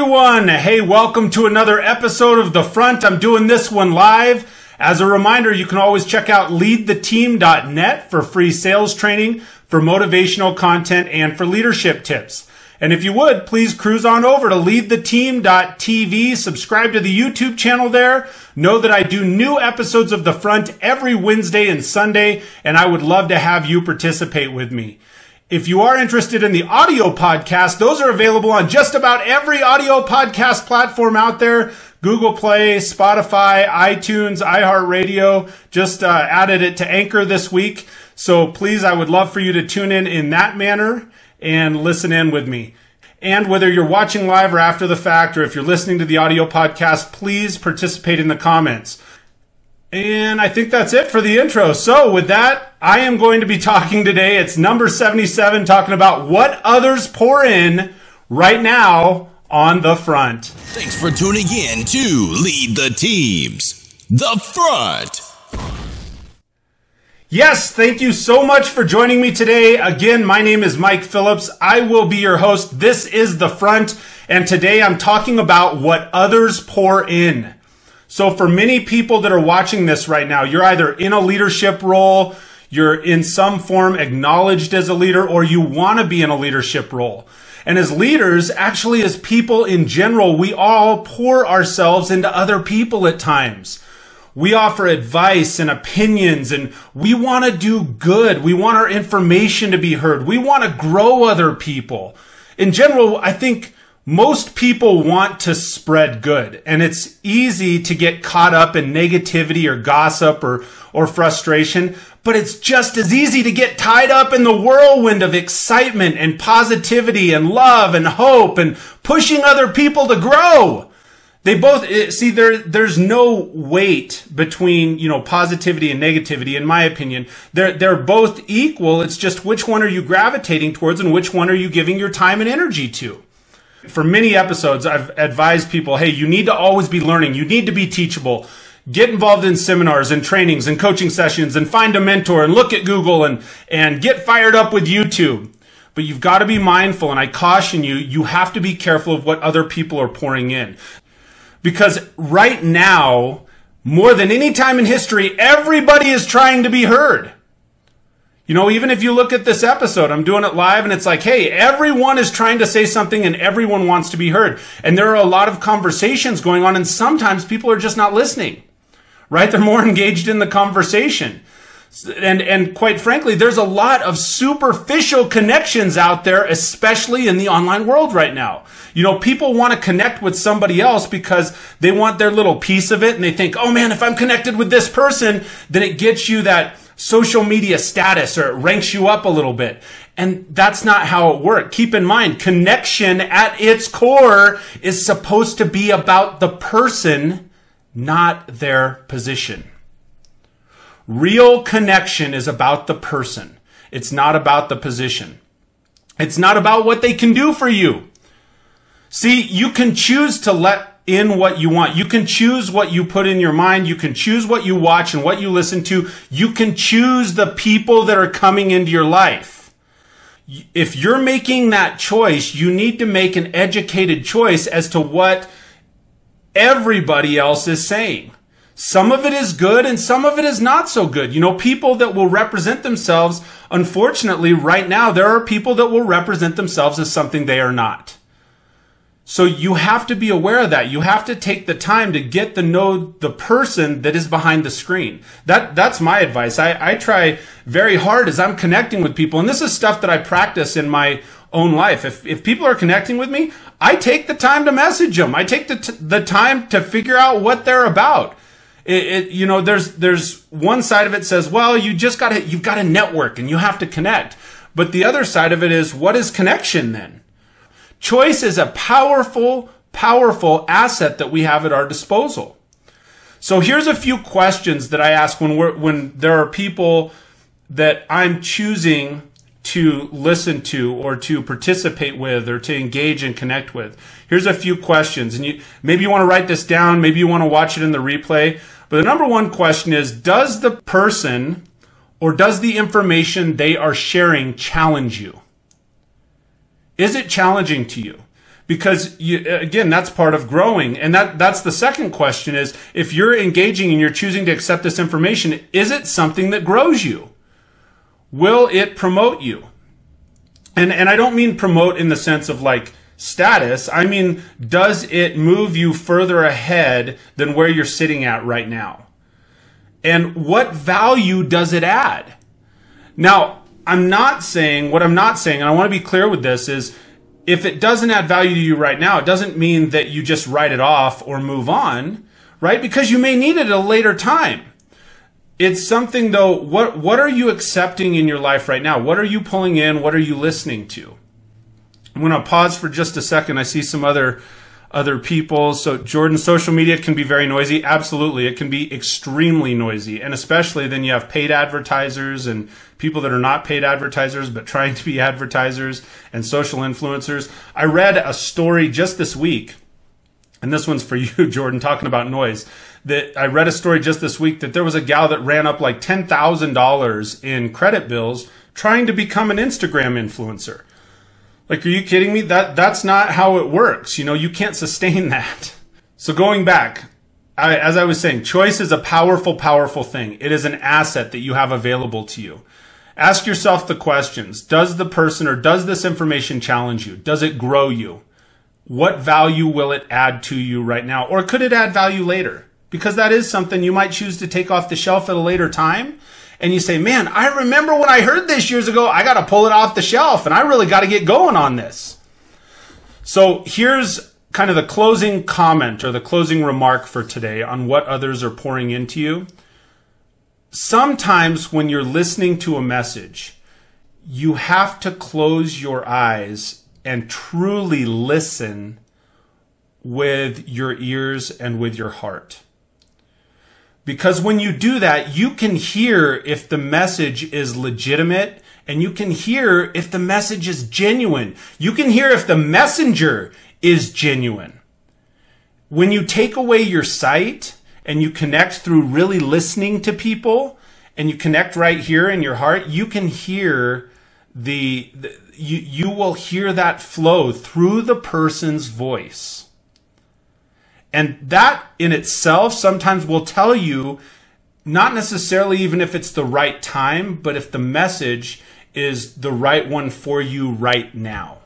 everyone. Hey, welcome to another episode of The Front. I'm doing this one live. As a reminder, you can always check out leadtheteam.net for free sales training, for motivational content, and for leadership tips. And if you would, please cruise on over to leadtheteam.tv. Subscribe to the YouTube channel there. Know that I do new episodes of The Front every Wednesday and Sunday, and I would love to have you participate with me. If you are interested in the audio podcast, those are available on just about every audio podcast platform out there. Google Play, Spotify, iTunes, iHeartRadio. Just added it to Anchor this week. So please, I would love for you to tune in that manner and listen in with me. And whether you're watching live or after the fact, or if you're listening to the audio podcast, please participate in the comments. And I think that's it for the intro. So with that, I am going to be talking today. It's number 77, talking about what others pour in right now on The Front. Thanks for tuning in to Lead the Teams, The Front. Yes, thank you so much for joining me today. Again, my name is Mike Phillips. I will be your host. This is The Front. And today I'm talking about what others pour in. So for many people that are watching this right now, you're either in a leadership role, you're in some form acknowledged as a leader, or you want to be in a leadership role. And as leaders, actually as people in general, we all pour ourselves into other people at times. We offer advice and opinions, and we want to do good. We want our information to be heard. We want to grow other people. In general, I think most people want to spread good, and it's easy to get caught up in negativity or gossip or frustration, but it's just as easy to get tied up in the whirlwind of excitement and positivity and love and hope and pushing other people to grow. They both, see, there's no weight between, positivity and negativity, in my opinion. They're both equal. It's just which one are you gravitating towards and which one are you giving your time and energy to? For many episodes, I've advised people, hey, you need to always be learning. You need to be teachable. Get involved in seminars and trainings and coaching sessions and find a mentor and look at Google and get fired up with YouTube. But you've got to be mindful, and I caution you, you have to be careful of what other people are pouring in. Because right now, more than any time in history, everybody is trying to be heard. Even if you look at this episode, I'm doing it live and it's like, hey, everyone is trying to say something and everyone wants to be heard. And there are a lot of conversations going on, and sometimes people are just not listening, right? They're more engaged in the conversation. And quite frankly, there's a lot of superficial connections out there, especially in the online world right now. People want to connect with somebody else because they want their little piece of it, and they think, oh man, if I'm connected with this person, then it gets you that social media status, or it ranks you up a little bit. And that's not how it works. Keep in mind, connection at its core is supposed to be about the person, not their position. Real connection is about the person. It's not about the position. It's not about what they can do for you. See, you can choose to let in what you want. You can choose what you put in your mind. You can choose what you watch and what you listen to. You can choose the people that are coming into your life. If you're making that choice, you need to make an educated choice as to what everybody else is saying. Some of it is good and some of it is not so good. People that will represent themselves, unfortunately, right now, there are people that will represent themselves as something they are not. So you have to be aware of that. You have to take the time to get to know the person that is behind the screen. That's my advice. I try very hard as I'm connecting with people, and this is stuff that I practice in my own life. If people are connecting with me, I take the time to message them. I take the time to figure out what they're about. There's one side of it says, well, you've got to network and you have to connect. But the other side of it is, what is connection then? Choice is a powerful, powerful asset that we have at our disposal. So here's a few questions that I ask when there are people that I'm choosing to listen to or to participate with or to engage and connect with. Here's a few questions, and maybe you want to write this down, maybe you want to watch it in the replay. But the number one question is, does the person or does the information they are sharing challenge you? Is it challenging to you? Because again, that's part of growing. And that's the second question is, if you're engaging and you're choosing to accept this information, is it something that grows you? Will it promote you? And I don't mean promote in the sense of like status. I mean, does it move you further ahead than where you're sitting at right now? And what value does it add? Now, what I'm not saying, and I want to be clear with this, is if it doesn't add value to you right now, it doesn't mean that you just write it off or move on, right? Because you may need it at a later time. It's something though, what are you accepting in your life right now? What are you pulling in? What are you listening to? I'm going to pause for just a second. I see some other people. So Jordan, social media can be very noisy. Absolutely. It can be extremely noisy. And especially then you have paid advertisers and people that are not paid advertisers, but trying to be advertisers and social influencers. I read a story just this week, and this one's for you, Jordan, talking about noise. That I read a story just this week that there was a gal that ran up like $10,000 in credit bills trying to become an Instagram influencer. Like, are you kidding me? That's not how it works. You can't sustain that. So going back, as I was saying, choice is a powerful, powerful thing. It is an asset that you have available to you. Ask yourself the questions. Does the person or does this information challenge you? Does it grow you? What value will it add to you right now? Or could it add value later? Because that is something you might choose to take off the shelf at a later time. And you say, man, I remember when I heard this years ago, I got to pull it off the shelf and I really got to get going on this. So here's kind of the closing comment or the closing remark for today on what others are pouring into you. Sometimes when you're listening to a message, you have to close your eyes and truly listen with your ears and with your heart. Because when you do that, you can hear if the message is legitimate and you can hear if the message is genuine. You can hear if the messenger is genuine. When you take away your sight and you connect through really listening to people and you connect right here in your heart, you can hear you will hear that flow through the person's voice. And that in itself sometimes will tell you, not necessarily even if it's the right time, but if the message is the right one for you right now.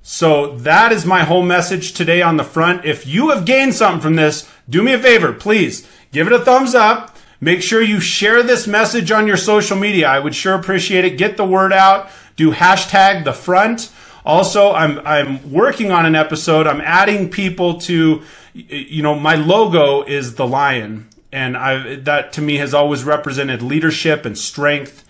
So that is my whole message today on the front. If you have gained something from this, do me a favor, please give it a thumbs up. Make sure you share this message on your social media. I would sure appreciate it. Get the word out. Do hashtag the front. Also, I'm working on an episode. I'm adding people to, my logo is the lion, and that to me has always represented leadership and strength,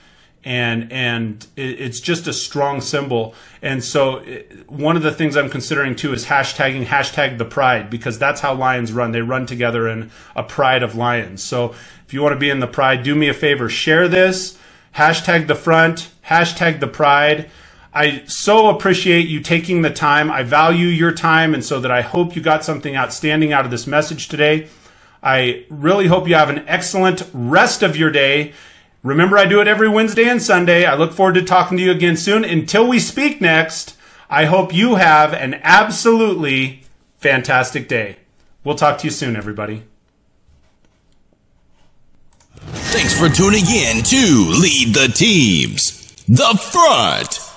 and it's just a strong symbol. And so one of the things I'm considering too is hashtag the pride, because that's how lions run. They run together in a pride of lions. So if you want to be in the pride, do me a favor, share this, hashtag the front, hashtag the pride. I so appreciate you taking the time. I value your time, and so that I hope you got something outstanding out of this message today. I really hope you have an excellent rest of your day. Remember, I do it every Wednesday and Sunday. I look forward to talking to you again soon. Until we speak next, I hope you have an absolutely fantastic day. We'll talk to you soon, everybody. Thanks for tuning in to Lead the Teams, The Front.